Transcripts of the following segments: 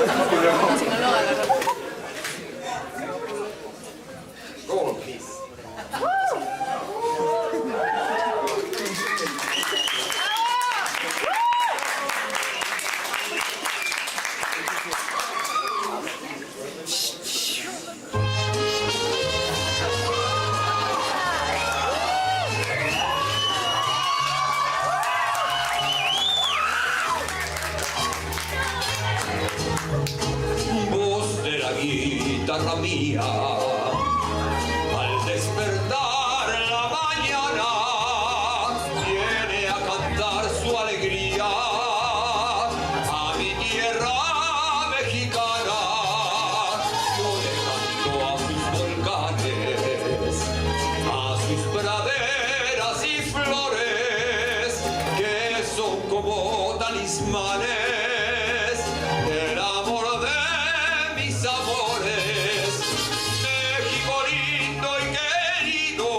Si no lo agarro. Go on, please. Voz de la guitarra mía, al despertar la mañana, viene a cantar su alegría a mi tierra mexicana. Yo le canto a sus volcanes, a sus praderas y flores, que son como talismanes del amor de mis amores. México lindo y querido,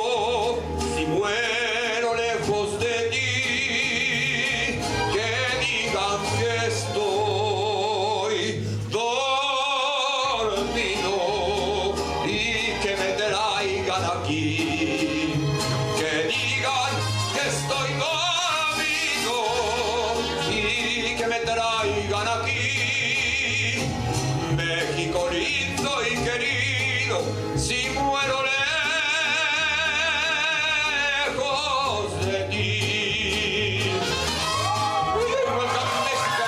si muero lejos de ti, que digan que estoy dormido y que me traigan aquí. Que digan que estoy dormido y que me traigan aquí. México lindo y querido, si muero lejos de ti. Welcome Mexico.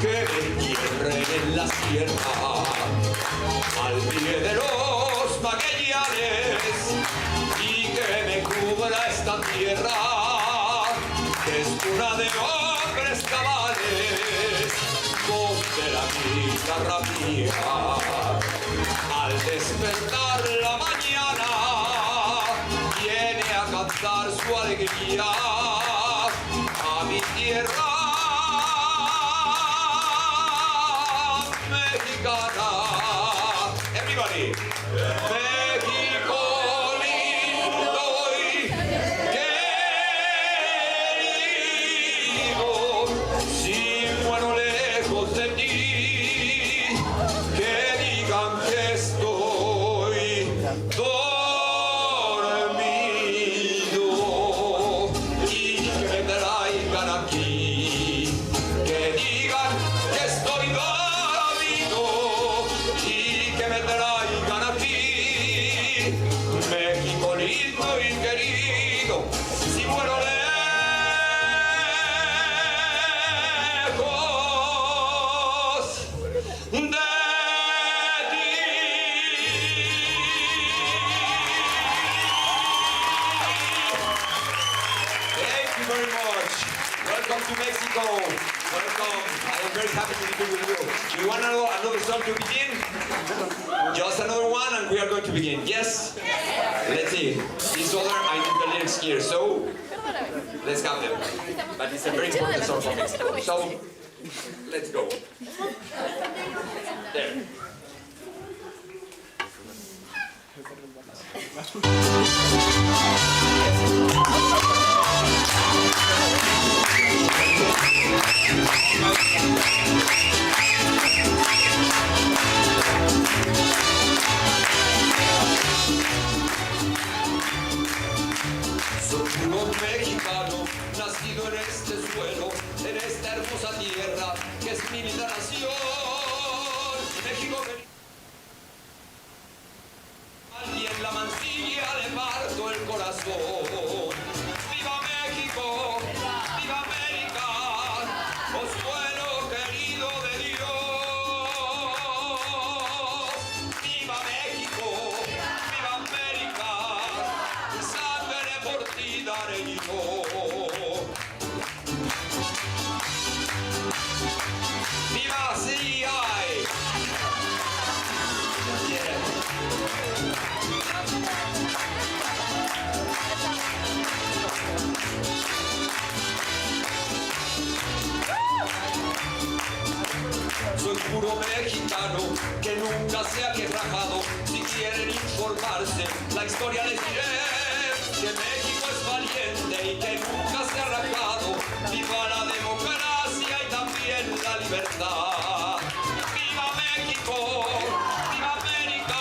Que me entierren en la sierra, al pie de los Magallanes, y que me cubra esta tierra, que es cuna de hombres cabales. Voz de la guitarra mía, al despertar la mañana, viene a cantar su alegría a mi tierra mexicana. Everybody. México lindo y querido, si muero lejos de ti, que digan que estoy dormido y que me traigan aquí. Que digan que estoy dormido y que me traigan aquí. México lindo y querido, si muero lejos de ti. Thank you very much. Welcome to Mexico. Welcome. I am very happy to be with you. You want another song to begin? Just another one and we are going to begin. Yes? Let's see. This other, I need the lyrics here, so let's have them. But it's a very important song for Mexico. So, let's go. There. Soy un mexicano, nacido en este suelo, en esta hermosa tierra, que es mi linda nación. México querido. Y en la mancilla le parto el corazón. ¡Viva México! ¡Viva América! Consuelo querido de Dios. ¡Viva México! ¡Viva América! Sangre por ti daré yo. ¡Viva CEI! se ha quebrajado. Si quieren informarse, la historia les diré que México es valiente y que nunca se ha rajado. Viva la democracia y también la libertad. ¡Viva México! ¡Viva América!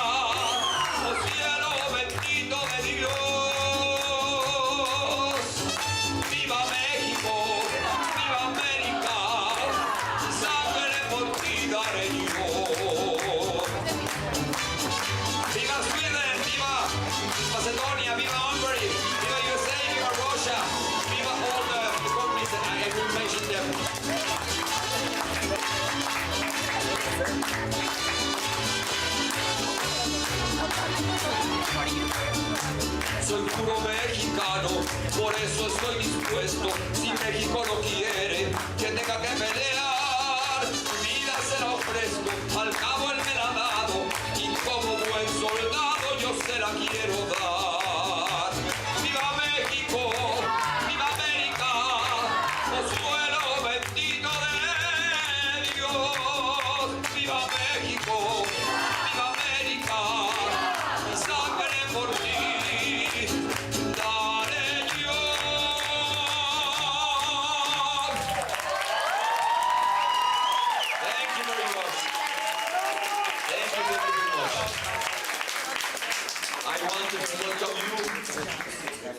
¡Oh cielo bendito de Dios! ¡Viva México! ¡Viva América! ¡Sangre por ti daré yo! ¡Viva Sweden! ¡Viva Macedonia! ¡Viva Hungary! ¡Viva USA! ¡Viva Russia! ¡Viva all the countries that I will mention them! Soy puro mexicano, por eso estoy dispuesto. Si México no quiere que tenga que pelear, vida se la ofrezco, al cabo él me la ha dado, y como buen soldado yo se la quiero dar. ¡Viva México! ¡Viva América! ¡Oh suelo bendito de Dios! ¡Viva México! ¡Viva América! ¡Mi sangre por ti!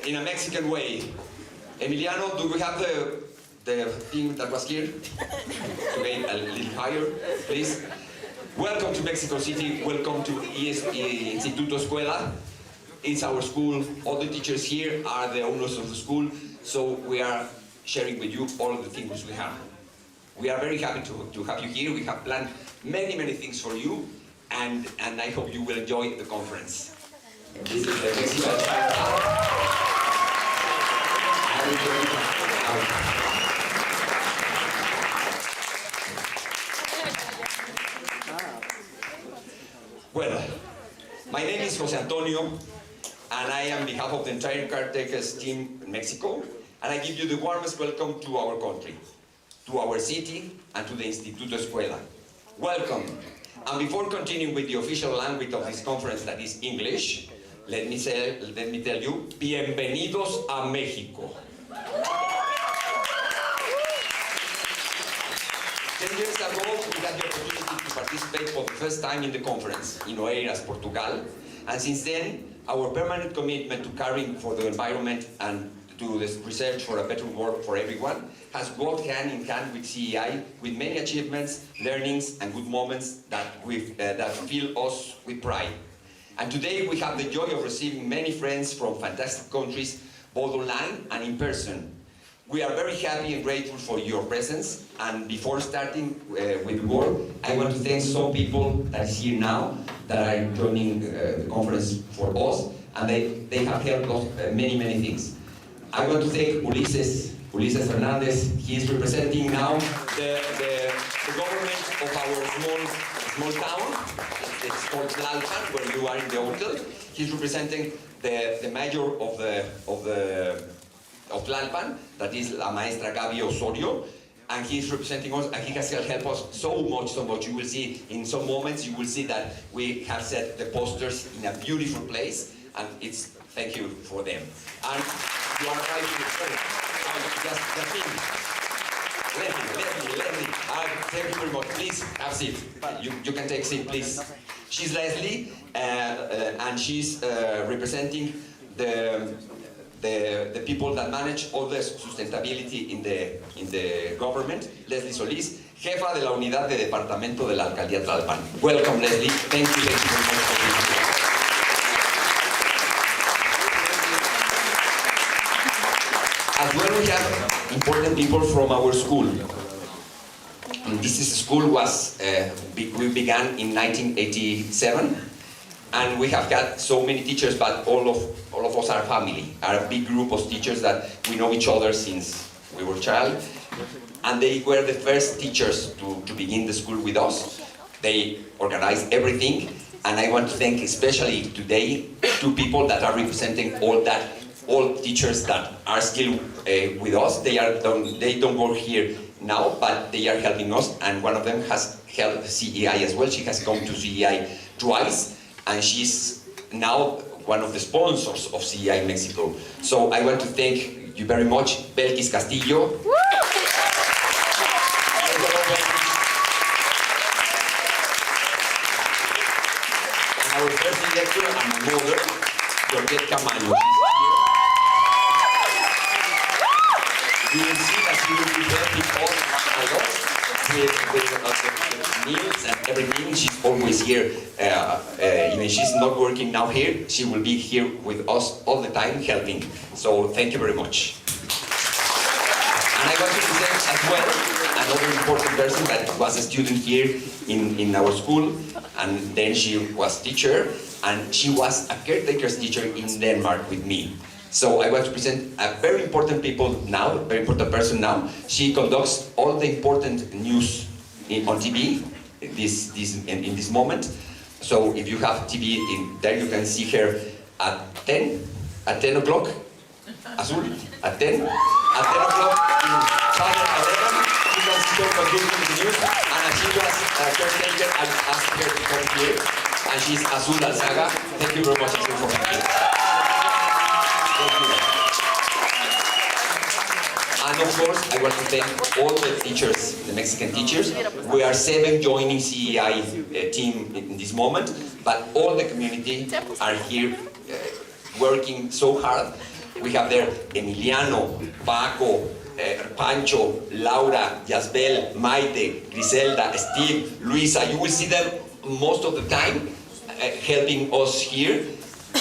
In a Mexican way. Emiliano, do we have the thing that was here? To make a little higher, please. Welcome to Mexico City. Welcome to Instituto Escuela. It's our school. All the teachers here are the owners of the school. So we are sharing with you all of the things we have. We are very happy to have you here. We have planned many, many things for you. And I hope you will enjoy the conference. This is the Mexican. Well, my name is Jose Antonio, and I am on behalf of the entire Caretakers team in Mexico, and I give you the warmest welcome to our country, to our city, and to the Instituto Escuela. Welcome. And before continuing with the official language of this conference, that is English, let me tell you, bienvenidos a México. 10 years ago, we had the opportunity to participate for the first time in the conference in Oeiras, Portugal. And since then, our permanent commitment to caring for the environment and to the research for a better world for everyone has walked hand in hand with CEI, with many achievements, learnings, and good moments that fill us with pride. And today we have the joy of receiving many friends from fantastic countries, both online and in person. We are very happy and grateful for your presence. And before starting with the work, I want to thank some people that is here now that are joining the conference for us, and they have helped us many, many things. I want to thank Ulises Fernandez. He is representing now the government of our small town. It's called Tlalpan, where you are in the hotel. He's representing the mayor of Tlalpan, that is La Maestra Gaby Osorio, and he's representing us, and he has helped us so much. You will see in some moments, you will see that we have set the posters in a beautiful place, and it's thank you for them. And you are right in the front. Leslie, thank you very much. Please have a seat. You can take a seat, please. She's Leslie, and she's representing the people that manage all the sustainability in the government. Leslie Solís, jefa de la unidad de departamento de la alcaldía Tlalpan. Welcome, Leslie. Thank you very much for being here. As well, we have important people from our school. And this school we began in 1987. And we have got so many teachers, but all of us are family, are a big group of teachers that we know each other since we were child. And they were the first teachers to begin the school with us. They organized everything, and I want to thank especially today two people that are representing all teachers that are still with us. They don't work here now, but they are helping us, and one of them has helped CEI as well. She has come to CEI twice, and she's now one of the sponsors of CEI Mexico. So I want to thank you very much, Belkis Castillo. Our first director and my mother, Georgette Camaño. You will see that she will be helping us a lot with the meals and everything. She's always here. Even she's not working now here, she will be here with us all the time helping. So thank you very much. And I want to present as well another important person that was a student here in our school, and then she was teacher, and she was a Caretakers teacher in Denmark with me. So I want to present a very important very important person now. She conducts all the important news on TV in this moment. So if you have TV in there, you can see her at 10 o'clock, Azul, at 10 o'clock in channel 11. You can see her conducting the news, and she was a caretaker. I asked her to come here, and she's Azul Alzaga. Thank you very much, Azul, for being here. And of course, I want to thank all the teachers, the Mexican teachers. We are 7 joining CEI team in this moment, but all the community are here working so hard. We have there Emiliano, Paco, Pancho, Laura, Yasbel, Maite, Griselda, Steve, Luisa. You will see them most of the time helping us here.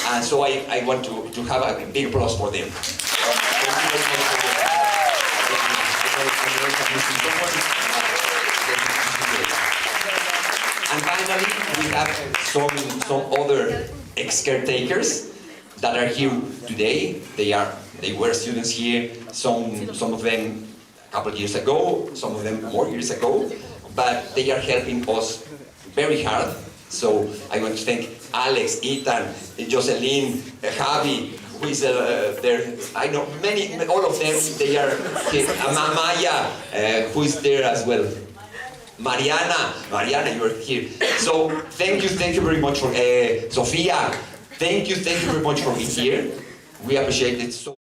And so I want to have a big applause for them. And finally, we have some other ex-caretakers that are here today. They were students here, some of them a couple of years ago, some of them more years ago, but they are helping us very hard. So I want to thank Alex, Ethan, Jocelyn, Javi, who is there. I know all of them. They are here. Maya, who is there as well. Mariana, you are here. So thank you very much for Sofia. Thank you very much for being here. We appreciate it so.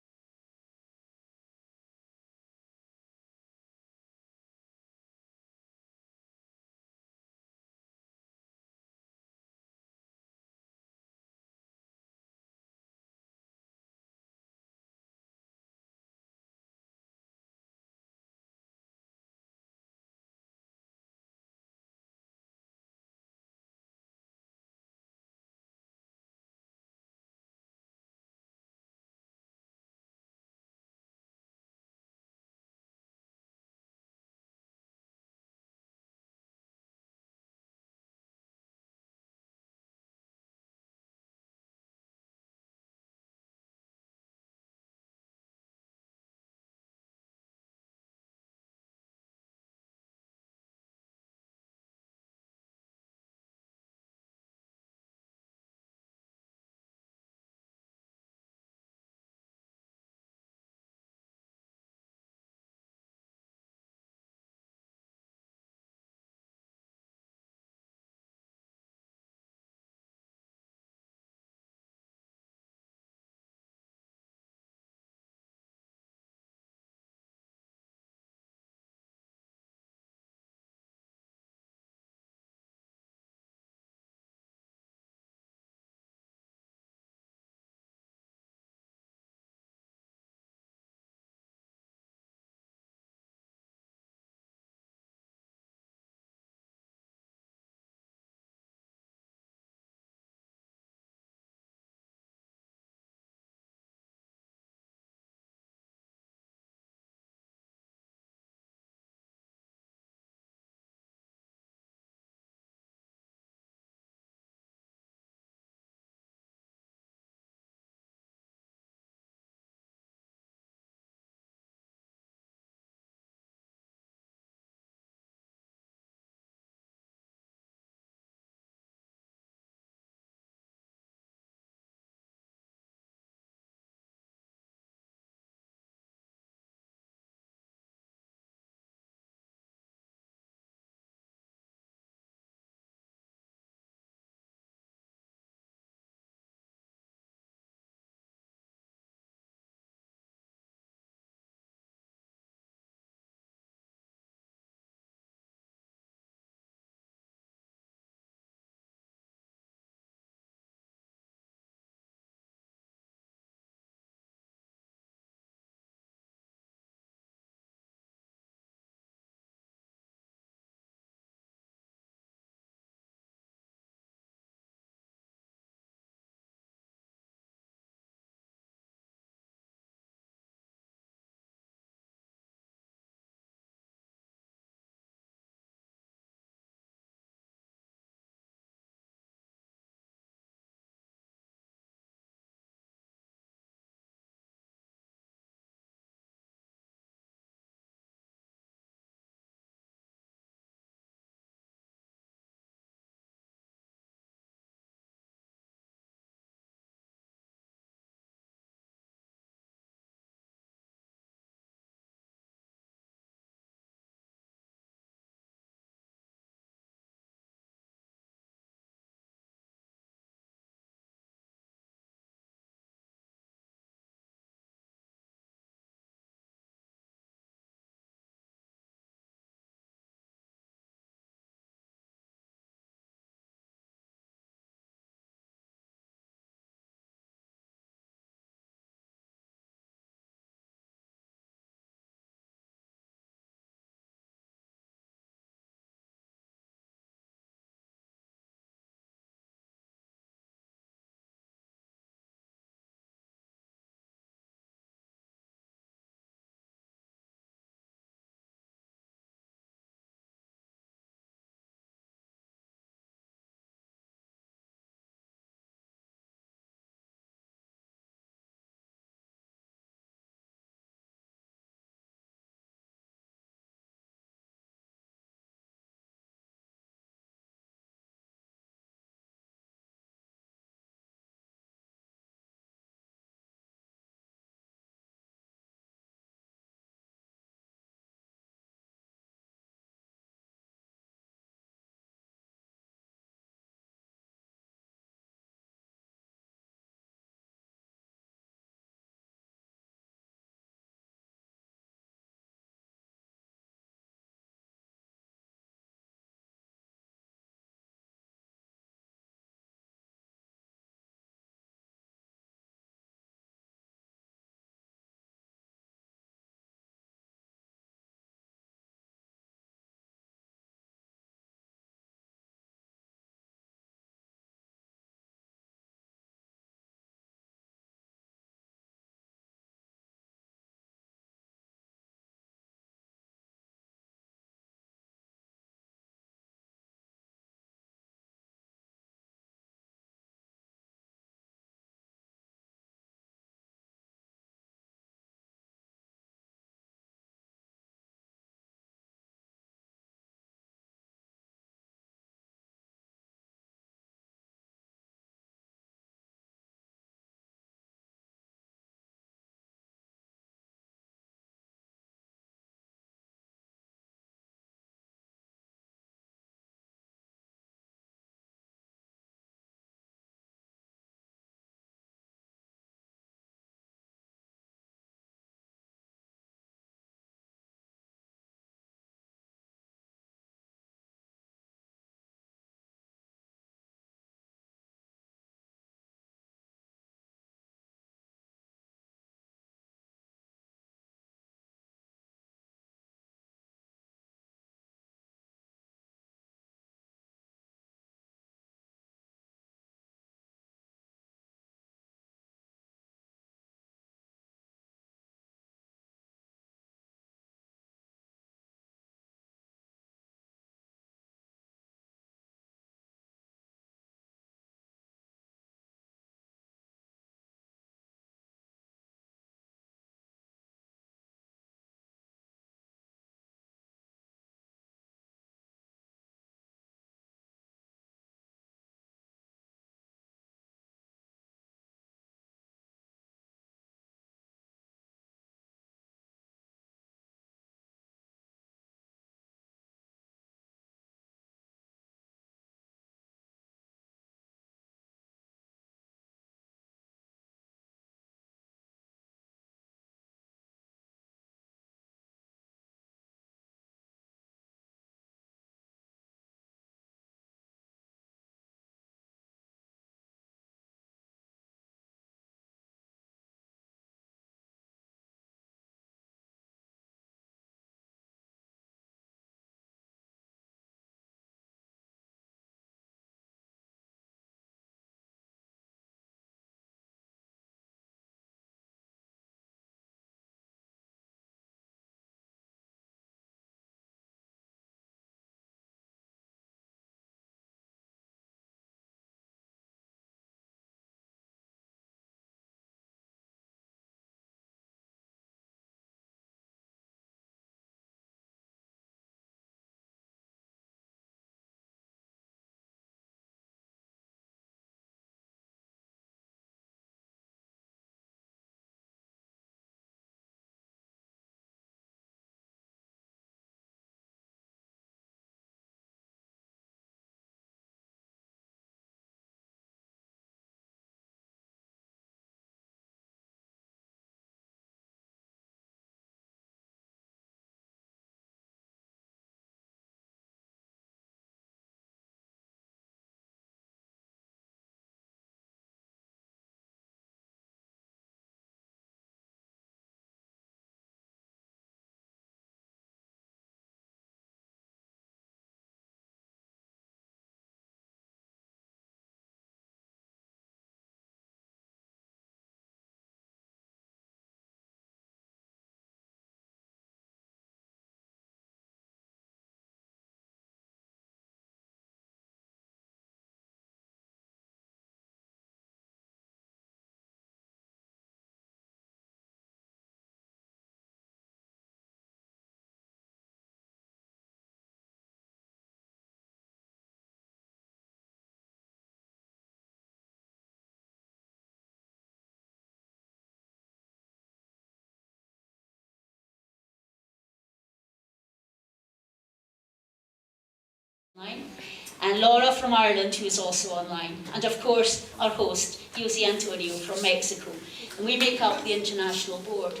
And Laura from Ireland, who is also online, and of course our host, Jose Antonio from Mexico, and we make up the International Board.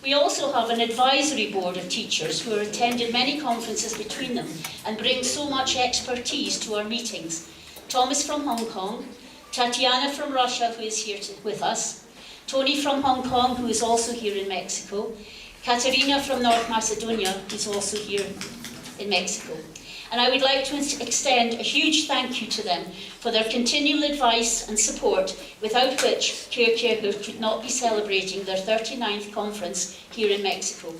We also have an advisory board of teachers who are attending many conferences between them and bring so much expertise to our meetings. Thomas from Hong Kong, Tatiana from Russia, who is here with us, Tony from Hong Kong, who is also here in Mexico, Katerina from North Macedonia, who is also here in Mexico. And I would like to extend a huge thank you to them for their continual advice and support, without which Caretakers could not be celebrating their 39th conference here in Mexico.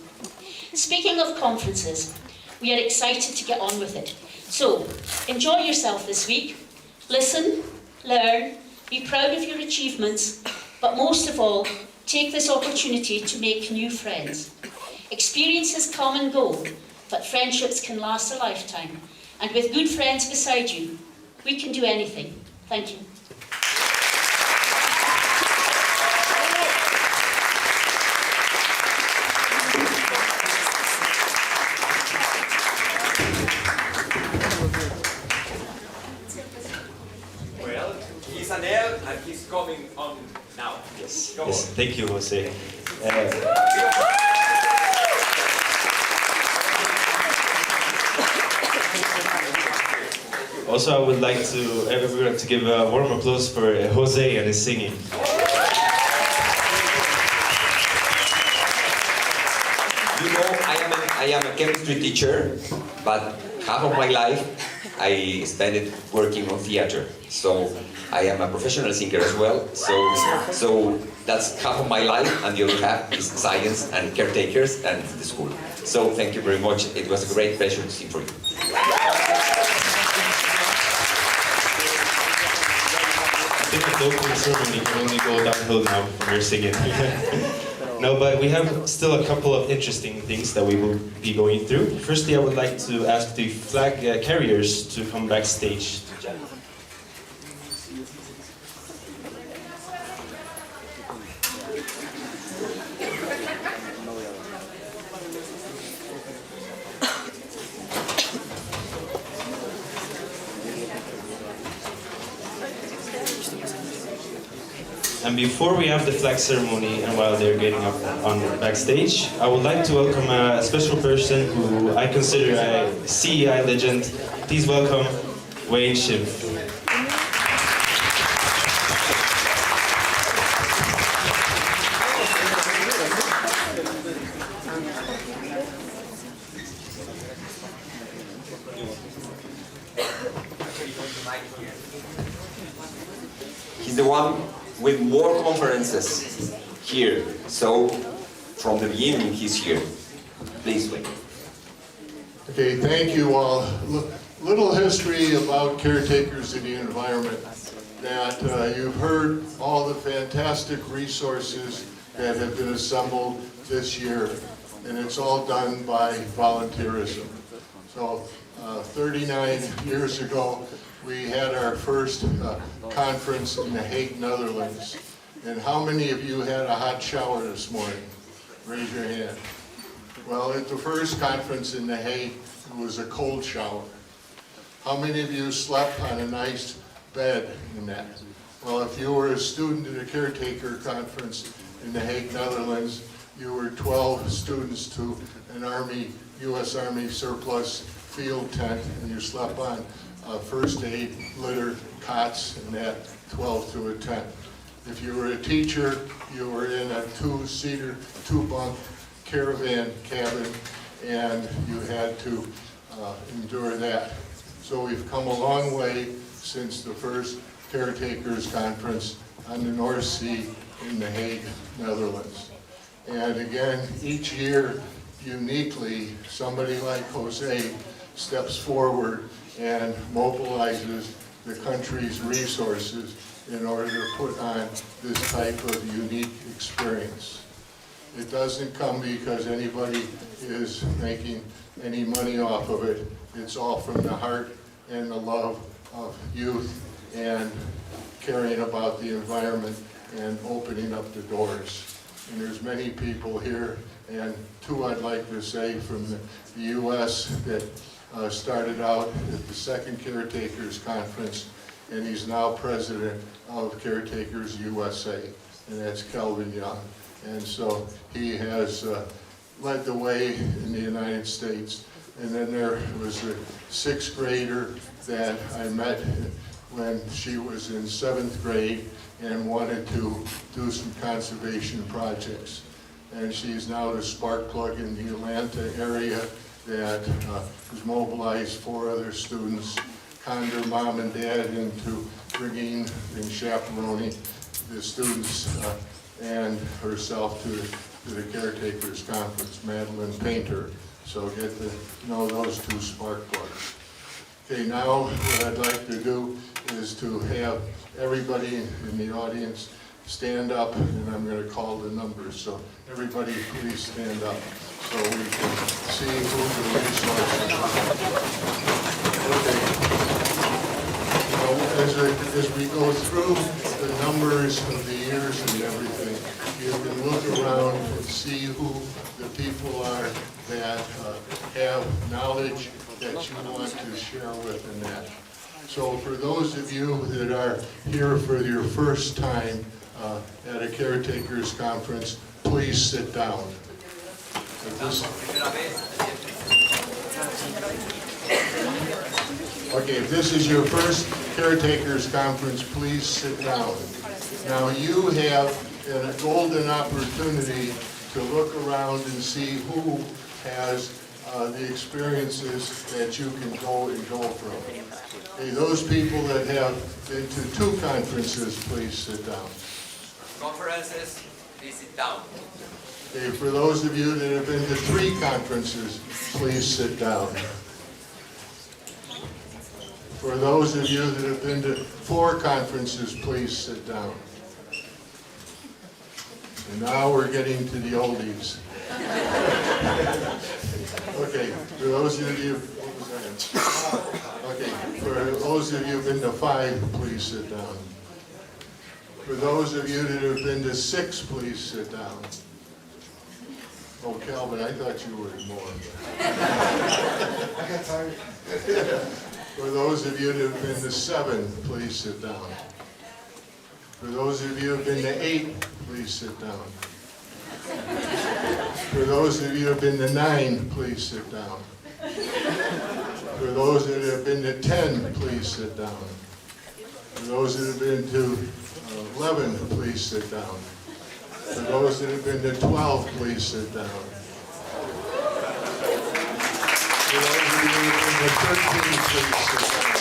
Speaking of conferences, we are excited to get on with it. So, enjoy yourself this week, listen, learn, be proud of your achievements, but most of all, take this opportunity to make new friends. Experiences come and go, but friendships can last a lifetime. And with good friends beside you, we can do anything. Thank you. Well, he's an L and he's coming on now. Yes, Go yes. on. Thank you, Jose. Also, I would like everyone to give a warm applause for Jose and his singing. You know, I am a chemistry teacher, but half of my life I spent it working on theater. So I am a professional singer as well. So that's half of my life, and the other half is science and caretakers and the school. So thank you very much. It was a great pleasure to sing for you. I think the opening ceremony can only go downhill now from your singing. No, but we have still a couple of interesting things that we will be going through. Firstly, I would like to ask the flag carriers to come backstage. And before we have the flag ceremony and while they're getting up on backstage, I would like to welcome a special person who I consider a CEI legend. Please welcome Wayne Schimpf. He's the one with more conferences here. So from the beginning, he's here. Please wait. Okay, thank you all. Little history about caretakers in the environment. That you've heard all the fantastic resources that have been assembled this year, and it's all done by volunteerism. So 39 years ago, we had our first conference in The Hague, Netherlands. And how many of you had a hot shower this morning? Raise your hand. Well, at the first conference in The Hague, it was a cold shower. How many of you slept on a nice bed in that? Well, if you were a student at a caretaker conference in The Hague, Netherlands, you were 12 students to an U.S. Army surplus field tent, and you slept on first aid, litter, cots, and that 12 to a tent. If you were a teacher, you were in a two-seater, two-bunk caravan cabin, and you had to endure that. So we've come a long way since the first Caretakers Conference on the North Sea in The Hague, Netherlands. And again, each year, uniquely, somebody like Jose steps forward and mobilizes the country's resources in order to put on this type of unique experience. It doesn't come because anybody is making any money off of it. It's all from the heart and the love of youth and caring about the environment and opening up the doors. And there's many people here, and two I'd like to say from the U.S. that started out at the second Caretakers Conference, and he's now president of Caretakers USA, and that's Kelvin Young. And so he has led the way in the United States. And then there was a sixth grader that I met when she was in seventh grade and wanted to do some conservation projects. And she's now the spark plug in the Atlanta area that has mobilized 4 other students, conned her mom and dad into bringing and chaperoning the students and herself to the Caretakers Conference, Madeline Painter. So get to know those 2 spark plugs. Okay, now what I'd like to do is to have everybody in the audience stand up, and I'm going to call the numbers. So everybody please stand up so we can see who the resources are. Okay. As we go through the numbers of the years and everything, you can look around and see who the people are that have knowledge that you want to share with in that. So for those of you that are here for your first time at a Caretakers Conference, please sit down. Okay, if this is your first Caretakers Conference, please sit down. Now you have a golden opportunity to look around and see who has the experiences that you can go from. Okay, those people that have been to 2 conferences, please sit down. Conferences, please sit down. Okay, for those of you that have been to 3 conferences, please sit down. For those of you that have been to 4 conferences, please sit down. And now we're getting to the oldies. Okay, for those of you, okay, for those of you who've been to 5, please sit down. For those of you that have been to 6, please sit down. Oh, Calvin, I thought you were more. I got tired. For those of you that have been to 7, please sit down. For those of you who have been to 8, please sit down. For those of you who have been to 9, please sit down. For those that have been to 10, please sit down. For those that have been to 11, please sit down. For those that have been to 12, please sit down. For those of you who have been to 13, please sit down.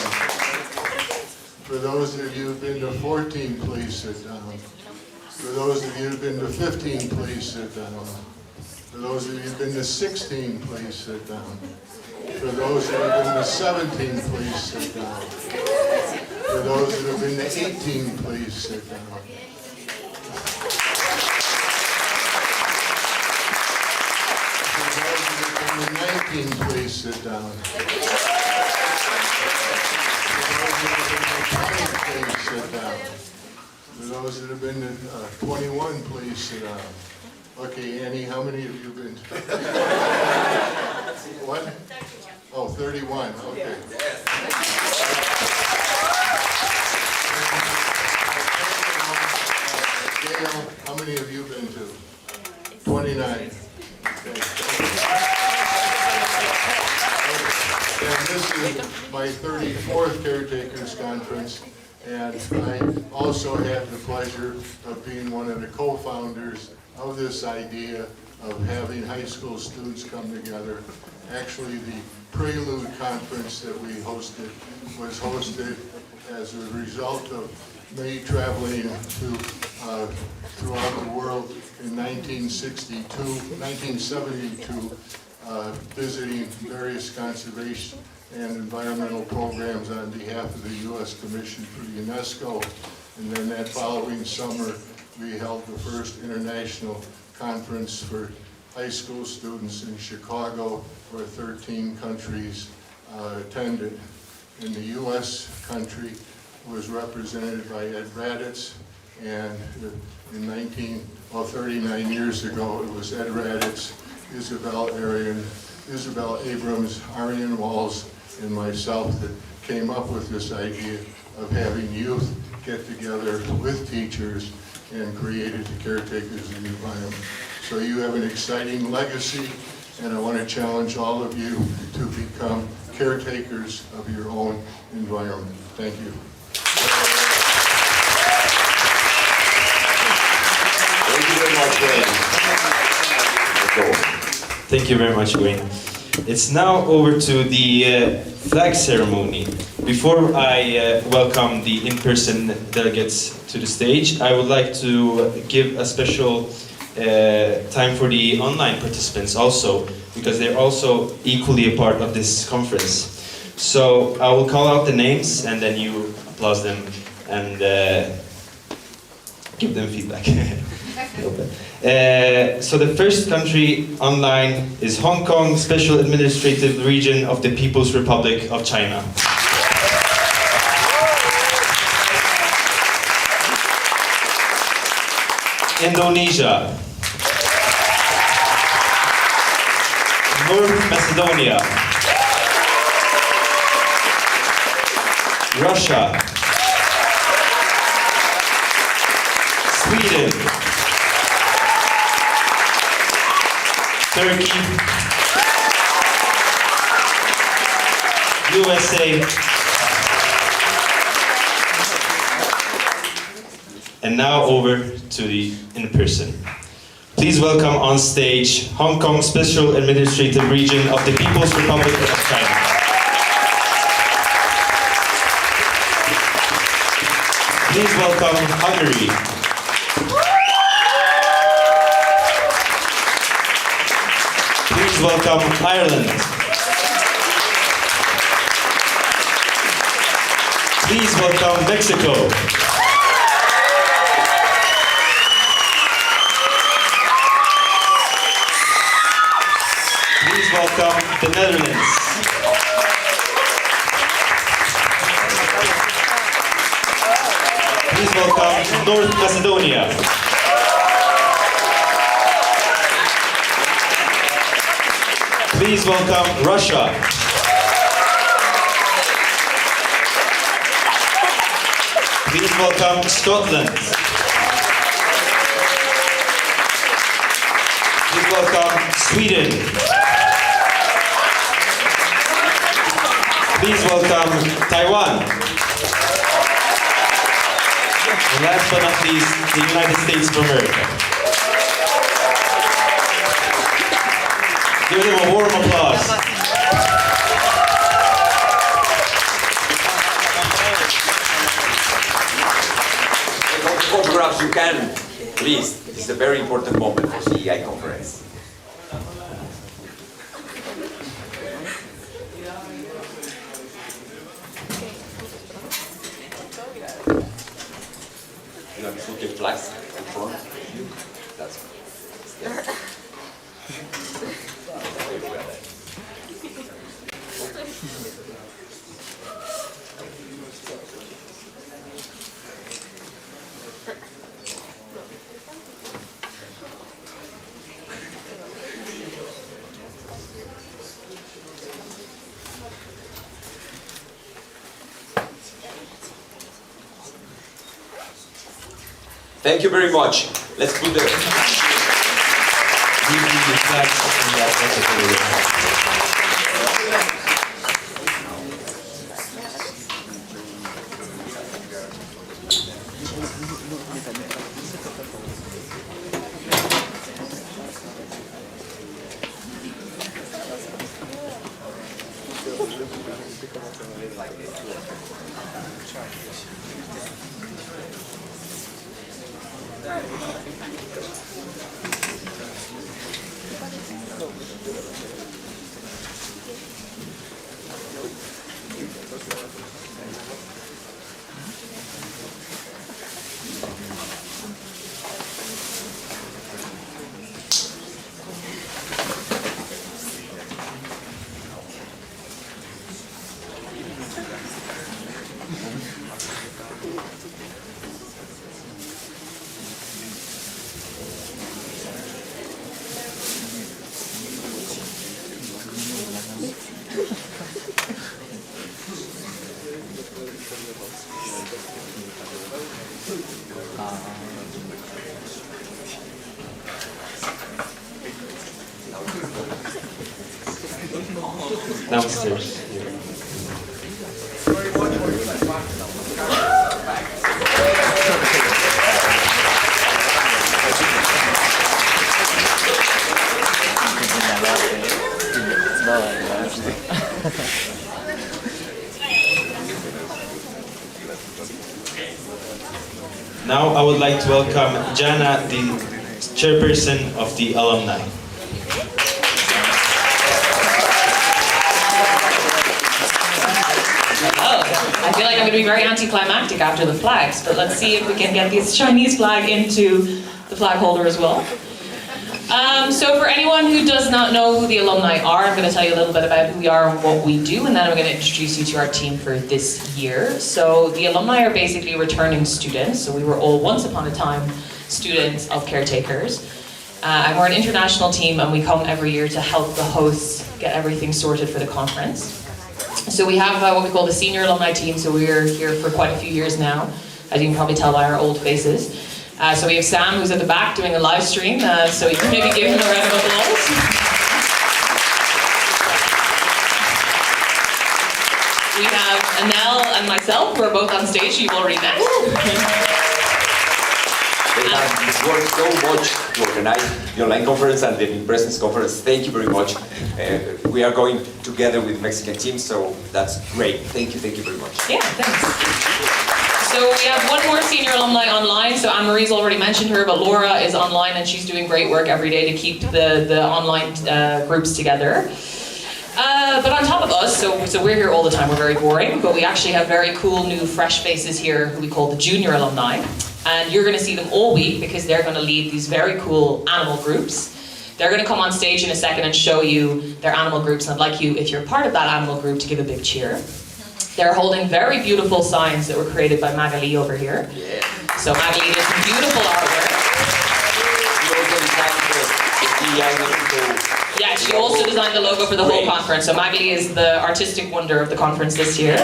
For those of you who have been to 14, please sit down. For those of you who have been to 15, please sit down. For those of you who have been to 16, please sit down. For those that have been to 17, please sit down. For those that have been to 18, please sit down. For those that have been to 19, please sit down. For those that have been to 21, please sit down. Okay, Annie, how many have you been to? What? Oh, 31, okay. Gail, how many have you been to? 29. Okay. And this is my 34th Caretakers Conference, and I also had the pleasure of being one of the co-founders of this idea of having high school students come together. Actually, the Prelude Conference that we hosted was hosted as a result of me traveling to throughout the world in 1972, visiting various conservation and environmental programs on behalf of the U.S. Commission for UNESCO. And then that following summer, we held the first international conference for high school students in Chicago, where 13 countries attended. And the U.S. country was represented by Ed Raditz, and in 39 years ago, it was Ed Raditz, Isabel Arian, Isabel Abrams, Arian Walls, and myself that came up with this idea of having youth get together with teachers and created the Caretakers in the Environment. So you have an exciting legacy, and I want to challenge all of you to become caretakers of your own environment. Thank you. Thank you very much, Wayne. Let's go. Thank you very much, Wayne. It's now over to the flag ceremony. Before I welcome the in-person delegates to the stage, I would like to give a special time for the online participants also, because they're also equally a part of this conference. So I will call out the names and then you applause them and give them feedback. So the first country online is Hong Kong, Special Administrative Region of the People's Republic of China. Indonesia. North Macedonia. Russia. Sweden. Turkey. USA. And now over to the in-person. Please welcome on stage Hong Kong Special Administrative Region of the People's Republic of China. Please welcome Hungary. Please welcome Ireland. Please welcome Mexico. Please welcome the Netherlands. Please welcome North Macedonia. Please welcome Russia. Please welcome Scotland. Please welcome Sweden. Please welcome Taiwan. And last but not least, the United States of America. Give them a warm applause. Photographs you can, please. This is a very important moment for CEI conference. You have to get flags in front. That's Thank you very much. Let's put the downstairs. Now I would like to welcome Jana, the chairperson of the Alumni. I feel like I'm going to be very anticlimactic after the flags, but let's see if we can get this Chinese flag into the flag holder as well. So for anyone who does not know who the alumni are, I'm going to tell you a little bit about who we are and what we do, and then I'm going to introduce you to our team for this year. So the alumni are basically returning students. So we were all once upon a time students of Caretakers. And we're an international team, and we come every year to help the hosts get everything sorted for the conference. So we have what we call the senior alumni team, so we're here for quite a few years now, as you can probably tell by our old faces. So we have Sam, who's at the back doing a live stream, so you can maybe give him a round of applause. We have Anel and myself, who are both on stage, you've already met. They have worked so much to organize the online conference and the in-presence conference. Thank you very much. We are going together with Mexican team, so that's great. Thank you very much. Yeah, thanks. So we have one more senior alumni online. So Anne-Marie's already mentioned her, but Laura is online and she's doing great work every day to keep the online groups together. But on top of us, so we're here all the time, we're very boring, but we actually have very cool new fresh faces here who we call the junior alumni. And you're going to see them all week because they're going to lead these very cool animal groups. They're going to come on stage in a second and show you their animal groups, and I'd like you, if you're part of that animal group, to give a big cheer. They're holding very beautiful signs that were created by Magali over here. Yeah. So Magali did some beautiful artwork. Yeah, she also designed the logo for the whole conference. So Magali is the artistic wonder of the conference this year.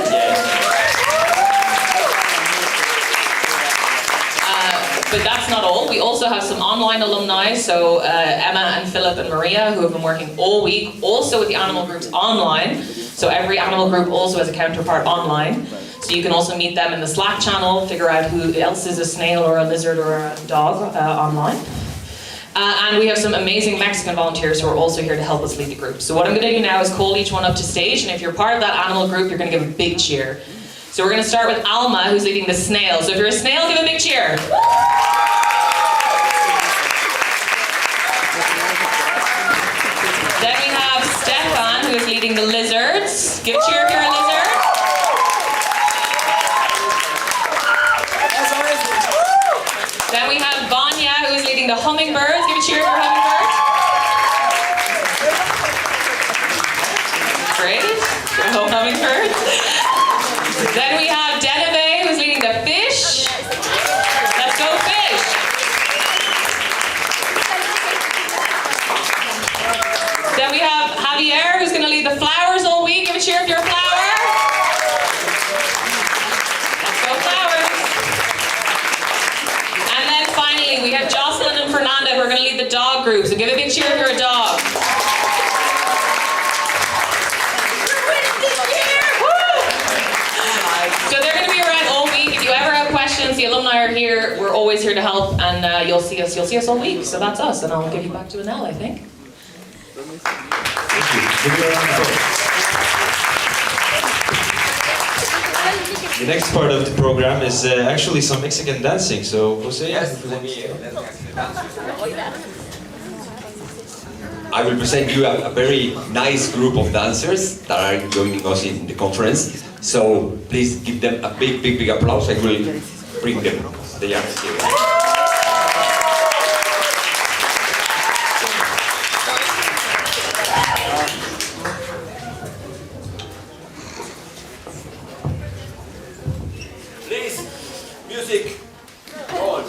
But that's not all. We also have some online alumni, so Emma and Philip and Maria, who have been working all week, also with the animal groups online. So every animal group also has a counterpart online. So you can also meet them in the Slack channel, figure out who else is a snail or a lizard or a dog online. And we have some amazing Mexican volunteers who are also here to help us lead the group. So what I'm going to do now is call each one up to stage, and if you're part of that animal group, you're going to give a big cheer. So we're going to start with Alma, who's leading the snail. So if you're a snail, give a big cheer. Then we have Stefan, who is leading the lizards. Give a cheer if you're a lizard. Then we have Vanya, who is leading the hummingbirds. Give a cheer if you're a hummingbird. Great. Good whole hummingbirds. Then we have Deneve, who's leading the fish. Let's go fish. Then we have Javier, who's going to lead the flowers all week. Give a cheer if you're a flower. Let's go flowers. And then finally, we have Jocelyn and Fernanda, who are going to lead the dog group. So give a big cheer if you're a dog. So they're going to be around all week. If you ever have questions, the alumni are here. We're always here to help, and you'll see us all week. So that's us, and I'll give you back to Anel, I think. Thank you. Give me a round of applause. The next part of the program is actually some Mexican dancing. So Jose, Yes, let me dance. I will present you a very nice group of dancers that are joining us in the conference. So please give them a big applause. I will bring them. They are here. Please, music. On.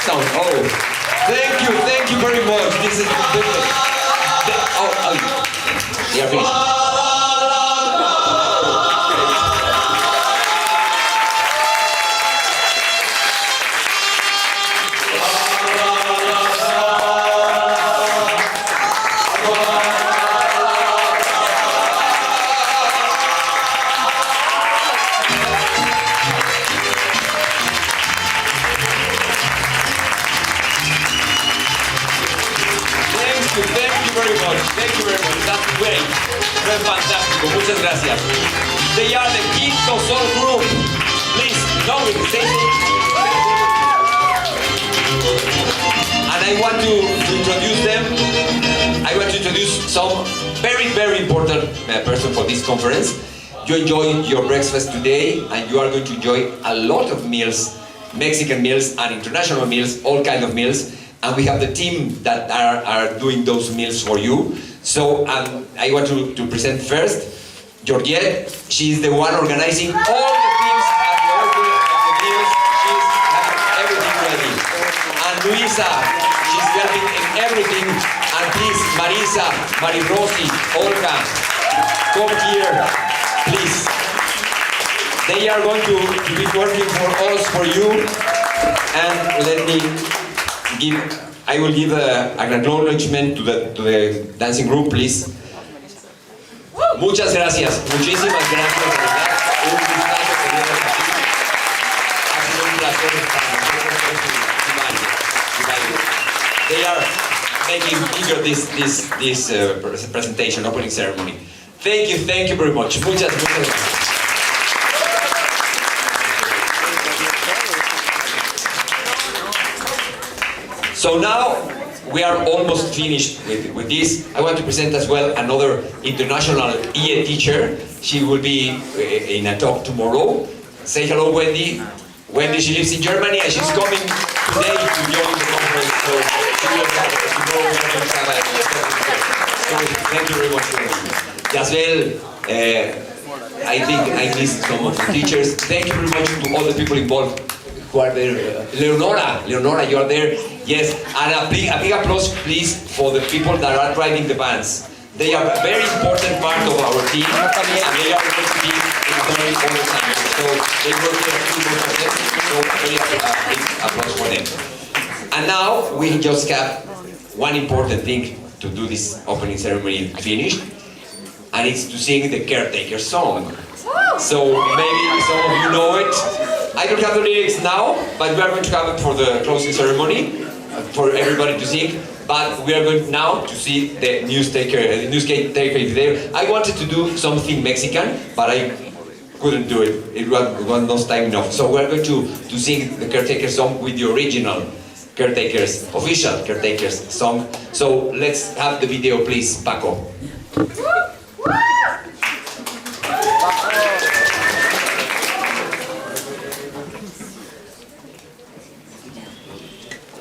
sound. Oh, thank you very much. This is they are finished. Thank you very much. That's great. Fue fantástico. Muchas gracias. They are the Quinto Sol Group. Please, no, say. And I want to introduce them. I want to introduce some very important person for this conference. You enjoyed your breakfast today, and you are going to enjoy a lot of meals, Mexican meals and international meals, all kinds of meals. And we have the team that are doing those meals for you. So I want to present first Georgette. She's the one organizing all the teams at the order of the meals. She's having everything ready. And Luisa, she's helping in everything. And please, Marisa, Marirosi, Olga, come here, please. They are going to be working for us, for you. And let me I will give an acknowledgement to the dancing group, please. Muchas gracias, muchísimas gracias. De verdad, un gustazo tenerlos aquí. Ha sido un placer para nosotros. They are making bigger this presentation, opening ceremony. Thank you very much. Muchas gracias. So now we are almost finished with this. I want to present as well another international EA teacher. She will be in a talk tomorrow. Say hello, Wendy. Wendy, she lives in Germany and she's coming to well. I think I missed some of the teachers. Thank you very much to all the people involved who are there. Leonora, you are there. Yes, and a big applause, please, for the people that are driving the vans. They are a very important part of our team, and they are going to be in very all the time. So they work there too, both of them. So very big applause for them. And now we just have one important thing to do this opening ceremony finished, and it's to sing the Caretakers song. So maybe some of you know it. I don't have the lyrics now, but we are going to have it for the closing ceremony, for everybody to sing. But we are going now to see the newscaster there. I wanted to do something Mexican, but I couldn't do it. It was not time enough. So we are going to sing the Caretakers song with the original Caretakers, official Caretakers song. So let's have the video, please, Paco.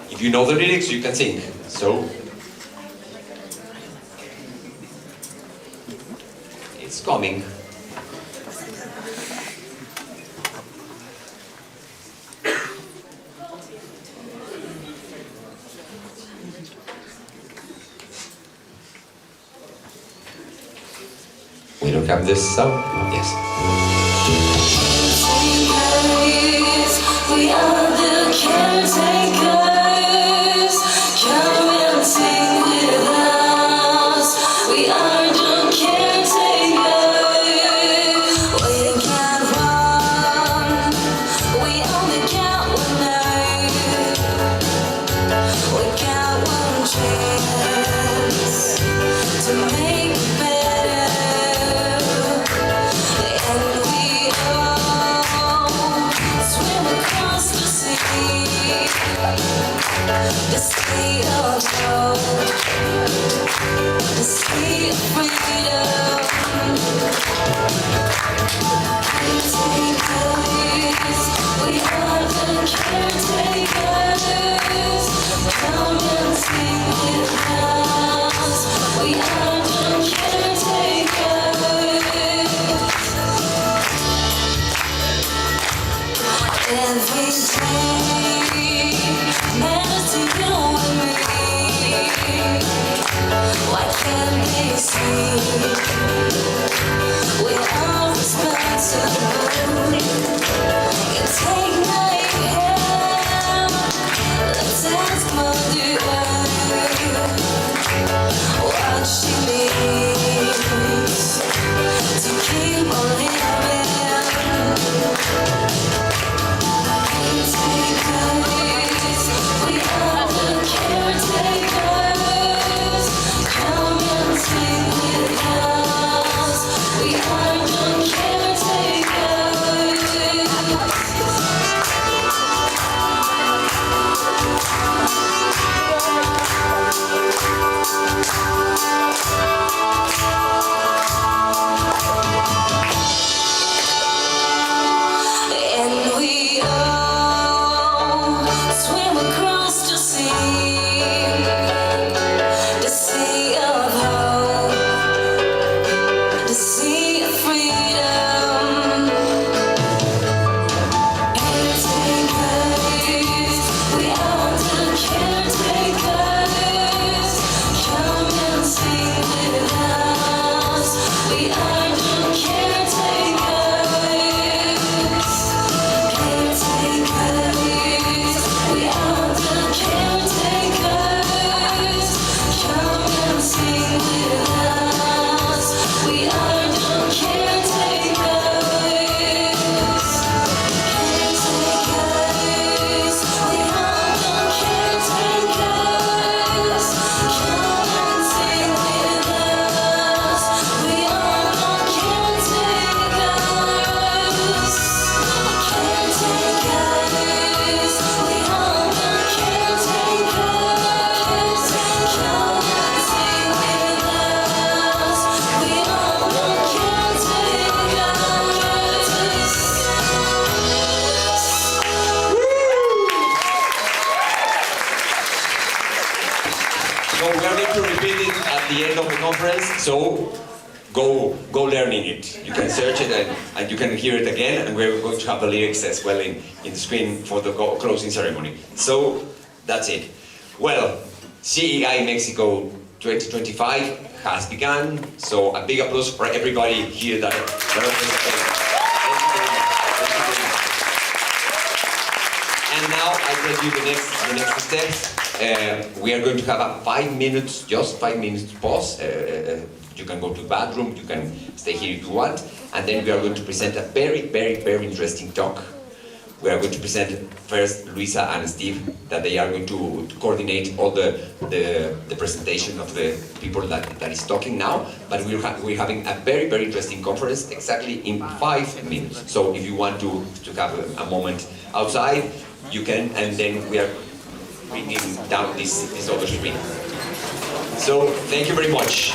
If you know the lyrics, you can sing. So it's coming. We don't have this sound? Yes. We are the caretakers. Come and sing with us. We are the caretakers. We can't run. We only got one night. We got one chance to make it better. And we all swim across the sea. The sea of hope, the sea of freedom. Caretakers, we are the caretakers. Come and sing with us. We are the caretakers. Every day matters to you and me. Why can't they see we are responsible? You take my hand, let's ask Mother Earth what she needs to keep on living. Caretakers, we are the caretakers. Come and sing with us. We are the caretakers. And we all swim across the sea of hope, the sea of freedom. Caretakers, we are the caretakers. Come and sing with us. We are the caretakers. Caretakers, we are the caretakers. Come and sing with us. We are the caretakers. Caretakers, we are the caretakers. Come and sing with us. We are the caretakers. Caretakers, we are the caretakers. Come and sing with us. We are the caretakers. So we are going to repeat it at the end of the conference. So go learning it. You can search it and you can hear it again, and we're going to have the lyrics as well in the screen for the closing ceremony. So that's it. Well, CEI Mexico 2025 has begun, so a big applause for everybody here that participated. And now I tell you the next steps. We are going to have a 5 minutes, just 5 minutes pause. You can go to the bathroom, you can stay here if you want, and then we are going to present a very interesting talk. We are going to present first Luisa and Steve, that they are going to coordinate all the presentation of the people that is talking now, but we're having a very interesting conference exactly in 5 minutes. So if you want to have a moment outside, you can, and then we are bringing down this other screen. So thank you very much.